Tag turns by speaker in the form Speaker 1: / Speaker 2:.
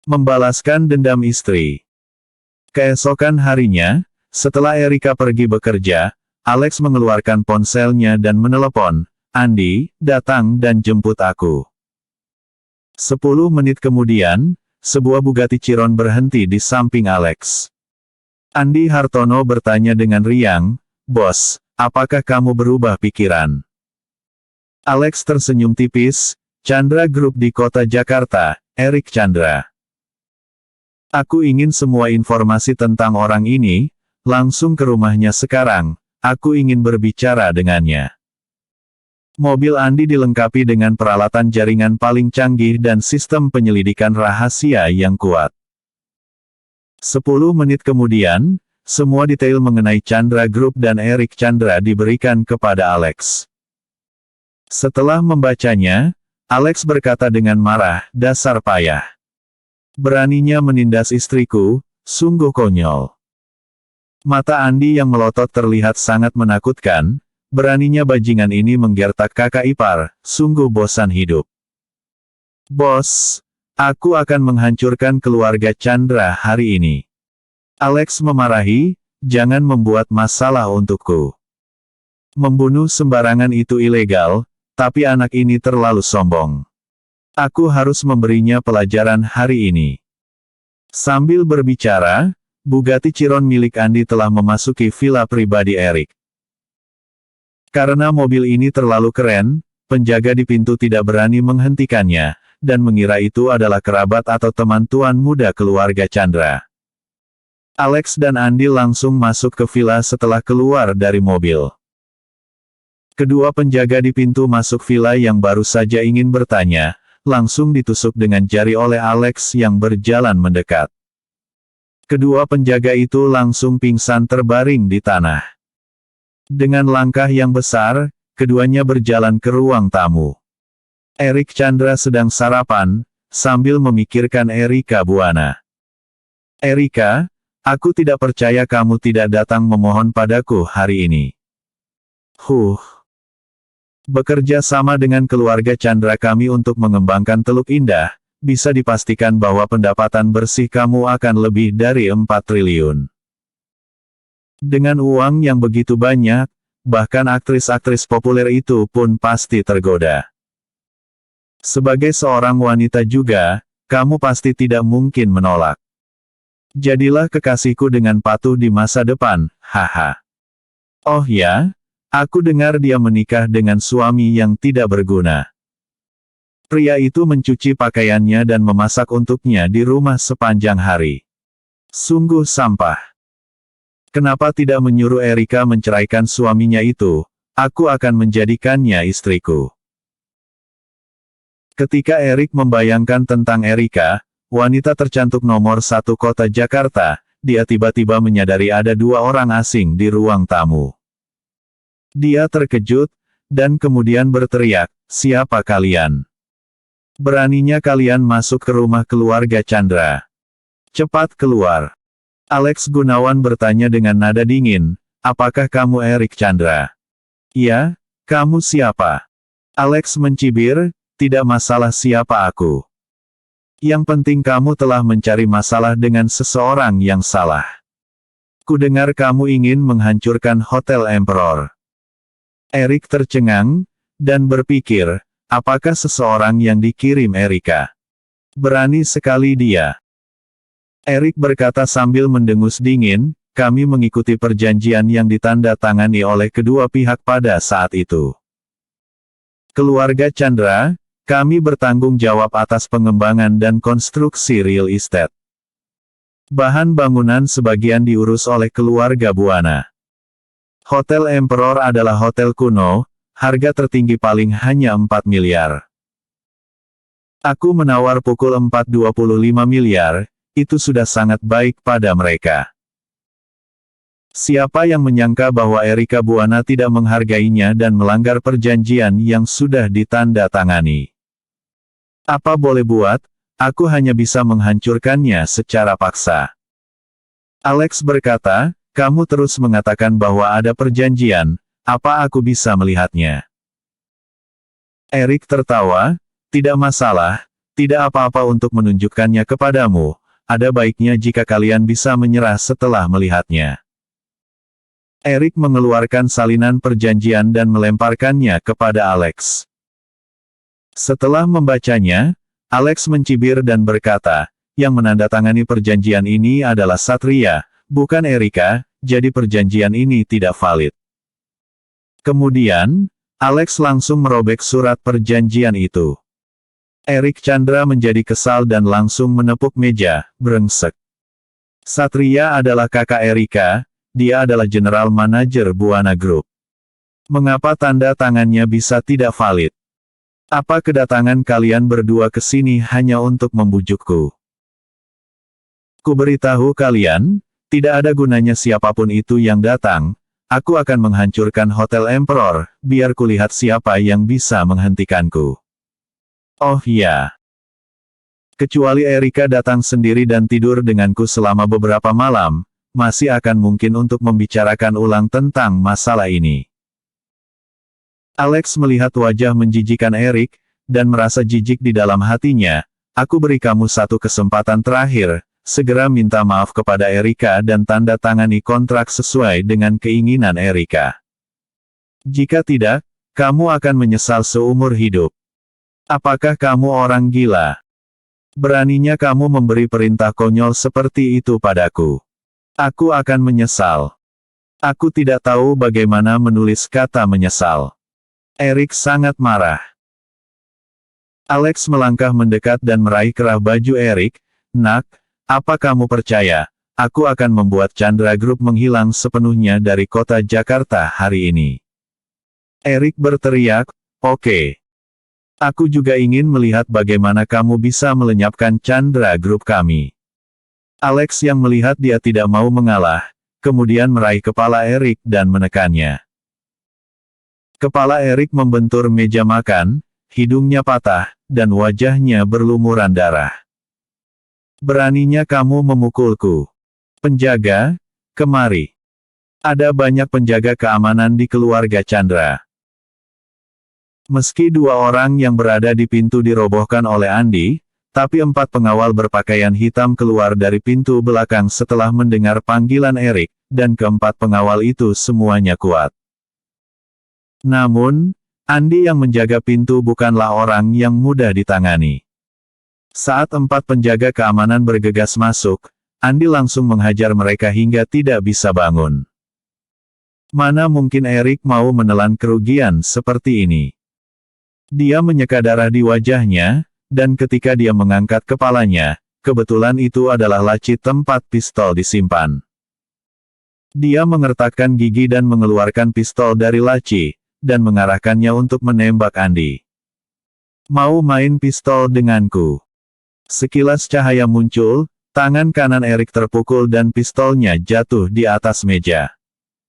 Speaker 1: Membalaskan dendam istri. Keesokan harinya, setelah Erika pergi bekerja, Alex mengeluarkan ponselnya dan menelepon, "Andi, datang dan jemput aku." 10 menit kemudian, sebuah Bugatti Chiron berhenti di samping Alex. Andi Hartono bertanya dengan riang, "Bos, apakah kamu berubah pikiran?" Alex tersenyum tipis, "Chandra Group di kota Jakarta, Erik Chandra. Aku ingin semua informasi tentang orang ini, langsung ke rumahnya sekarang, aku ingin berbicara dengannya." Mobil Andi dilengkapi dengan peralatan jaringan paling canggih dan sistem penyelidikan rahasia yang kuat. 10 menit kemudian, semua detail mengenai Chandra Group dan Erik Chandra diberikan kepada Alex. Setelah membacanya, Alex berkata dengan marah, "Dasar payah. Beraninya menindas istriku, sungguh konyol." Mata Andi yang melotot terlihat sangat menakutkan, beraninya bajingan ini menggertak kakak ipar, sungguh bosan hidup. "Bos, aku akan menghancurkan keluarga Chandra hari ini." Alex memarahi, "Jangan membuat masalah untukku. Membunuh sembarangan itu ilegal, tapi anak ini terlalu sombong. Aku harus memberinya pelajaran hari ini." Sambil berbicara, Bugatti Chiron milik Andi telah memasuki villa pribadi Erik. Karena mobil ini terlalu keren, penjaga di pintu tidak berani menghentikannya, dan mengira itu adalah kerabat atau teman tuan muda keluarga Chandra. Alex dan Andi langsung masuk ke villa setelah keluar dari mobil. Kedua penjaga di pintu masuk villa yang baru saja ingin bertanya, langsung ditusuk dengan jari oleh Alex yang berjalan mendekat. Kedua penjaga itu langsung pingsan terbaring di tanah. Dengan langkah yang besar, keduanya berjalan ke ruang tamu. Erik Chandra sedang sarapan, sambil memikirkan Erika Buana. "Erika, aku tidak percaya kamu tidak datang memohon padaku hari ini. Bekerja sama dengan keluarga Chandra kami untuk mengembangkan Teluk Indah, bisa dipastikan bahwa pendapatan bersih kamu akan lebih dari 4 triliun. Dengan uang yang begitu banyak, bahkan aktris-aktris populer itu pun pasti tergoda. Sebagai seorang wanita juga, kamu pasti tidak mungkin menolak. Jadilah kekasihku dengan patuh di masa depan, haha. Oh ya? Aku dengar dia menikah dengan suami yang tidak berguna. Pria itu mencuci pakaiannya dan memasak untuknya di rumah sepanjang hari. Sungguh sampah. Kenapa tidak menyuruh Erika menceraikan suaminya itu? Aku akan menjadikannya istriku." Ketika Erik membayangkan tentang Erika, wanita tercantik nomor 1 kota Jakarta, dia tiba-tiba menyadari ada 2 orang asing di ruang tamu. Dia terkejut, dan kemudian berteriak, "Siapa kalian? Beraninya kalian masuk ke rumah keluarga Chandra? Cepat keluar." Alex Gunawan bertanya dengan nada dingin, "Apakah kamu Erik Chandra?" "Ya, kamu siapa?" Alex mencibir, "Tidak masalah siapa aku. Yang penting kamu telah mencari masalah dengan seseorang yang salah. Kudengar kamu ingin menghancurkan Hotel Emperor." Erik tercengang, dan berpikir, apakah seseorang yang dikirim Erika? Berani sekali dia. Erik berkata sambil mendengus dingin, "Kami mengikuti perjanjian yang ditanda tangani oleh kedua pihak pada saat itu. Keluarga Chandra, kami bertanggung jawab atas pengembangan dan konstruksi real estate. Bahan bangunan sebagian diurus oleh keluarga Buana. Hotel Emperor adalah hotel kuno, harga tertinggi paling hanya 4 miliar. Aku menawar pukul 4,25 miliar, itu sudah sangat baik pada mereka. Siapa yang menyangka bahwa Erika Buana tidak menghargainya dan melanggar perjanjian yang sudah ditanda tangani. Apa boleh buat, aku hanya bisa menghancurkannya secara paksa." Alex berkata, "Kamu terus mengatakan bahwa ada perjanjian, apa aku bisa melihatnya?" Erik tertawa, "Tidak masalah, tidak apa-apa untuk menunjukkannya kepadamu, ada baiknya jika kalian bisa menyerah setelah melihatnya. Erik mengeluarkan salinan perjanjian dan melemparkannya kepada Alex. Setelah membacanya, Alex mencibir dan berkata, yang menandatangani perjanjian ini adalah Satria, bukan Erika, jadi perjanjian ini tidak valid. Kemudian, Alex langsung merobek surat perjanjian itu. Erik Chandra menjadi kesal dan langsung menepuk meja, brengsek. Satria adalah kakak Erika, dia adalah general manajer Buana Group. Mengapa tanda tangannya bisa tidak valid? Apa kedatangan kalian berdua ke sini hanya untuk membujukku? Kuberitahu kalian, tidak ada gunanya siapapun itu yang datang, aku akan menghancurkan Hotel Emperor, biar kulihat siapa yang bisa menghentikanku. Oh ya. Kecuali Erika datang sendiri dan tidur denganku selama beberapa malam, masih akan mungkin untuk membicarakan ulang tentang masalah ini. Alex melihat wajah menjijikan Erik, dan merasa jijik di dalam hatinya, aku beri kamu satu kesempatan terakhir, segera minta maaf kepada Erika dan tanda tangani kontrak sesuai dengan keinginan Erika. Jika tidak, kamu akan menyesal seumur hidup. Apakah kamu orang gila? Beraninya kamu memberi perintah konyol seperti itu padaku. Aku akan menyesal. Aku tidak tahu bagaimana menulis kata menyesal. Erik sangat marah. Alex melangkah mendekat dan meraih kerah baju Erik. Nak, apa kamu percaya, aku akan membuat Chandra Group menghilang sepenuhnya dari kota Jakarta hari ini? Erik berteriak, oke. Aku juga ingin melihat bagaimana kamu bisa melenyapkan Chandra Group kami. Alex yang melihat dia tidak mau mengalah, kemudian meraih kepala Erik dan menekannya. Kepala Erik membentur meja makan, hidungnya patah, dan wajahnya berlumuran darah. Beraninya kamu memukulku. Penjaga, kemari. Ada banyak penjaga keamanan di keluarga Chandra. Meski dua orang yang berada di pintu dirobohkan oleh Andi, tapi 4 pengawal berpakaian hitam keluar dari pintu belakang setelah mendengar panggilan Erik, dan keempat pengawal itu semuanya kuat. Namun, Andi yang menjaga pintu bukanlah orang yang mudah ditangani. Saat 4 penjaga keamanan bergegas masuk, Andi langsung menghajar mereka hingga tidak bisa bangun. Mana mungkin Erik mau menelan kerugian seperti ini? Dia menyeka darah di wajahnya, dan ketika dia mengangkat kepalanya, kebetulan itu adalah laci tempat pistol disimpan. Dia mengertakkan gigi dan mengeluarkan pistol dari laci, dan mengarahkannya untuk menembak Andi. Mau main pistol denganku? Sekilas cahaya muncul, tangan kanan Erik terpukul dan pistolnya jatuh di atas meja.